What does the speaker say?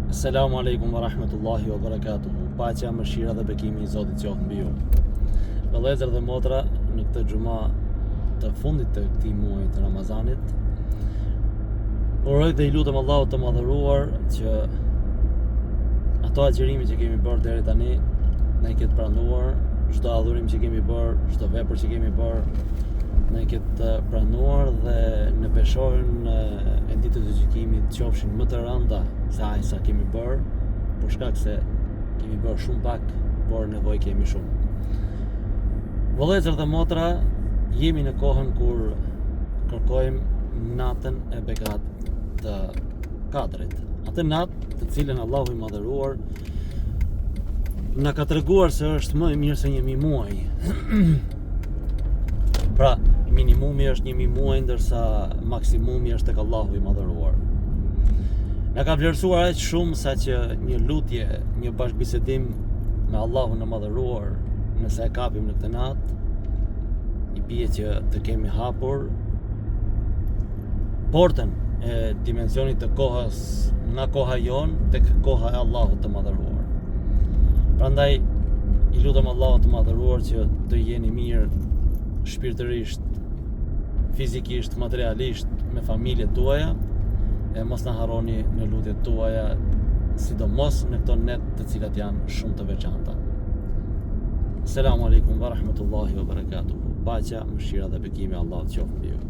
Assalamu alaikum wa rahmatullahi wa barakatuhu. Paqja, mëshira dhe bekimi I Zotit qoftë mbi ju. Vëllezër dhe motra, në këtë xhuma të fundit të këtij muaji të Ramazanit, uroj dhe I lutem Allahut të madhëruar që ato agjërime që kemi bërë deri tani na I ketë pranuar, çdo adhurim që kemi bërë, çdo vepër që kemi bërë, na I ketë pranuar dhe në peshorën e ditës së gjykimit qofshin më të rënda se aq sa kemi bërë, për shkak se kemi bërë shumë pak, por nevojë kemi shumë. Vëllezër dhe motra, jemi në kohën kur kërkojmë natën e bekat të Kadrit. Atë natë të cilën Allahu I madhëruar na ka treguar se është më e mirë se 1000 muaj. Pra, minimumi është 1000 muaj, ndërsa maksimumi është tek Allahu I madhëruar. Na ka vlerësuar aq shumë sa që një lutje, një bashkëbisedim me Allahun e madhëruar, nëse e kapim në këtë natë, I bie që të kemi hapur portën e dimensionit të kohës nga koha jon tek koha e Allahut të madhëruar. Prandaj I lutem Allahut të madhëruar që të jeni mirë shpirtërisht, fizikisht, materialisht me familjet tuaja, e mos na harroni në lutjet tuaja, sidomos në këto net të cilat janë shumë të veçanta. Selamu alaikum wa rahmatullahi wa barakatuhu. Paqja, mëshira dhe bekimi Allahut qoftë mbi ju.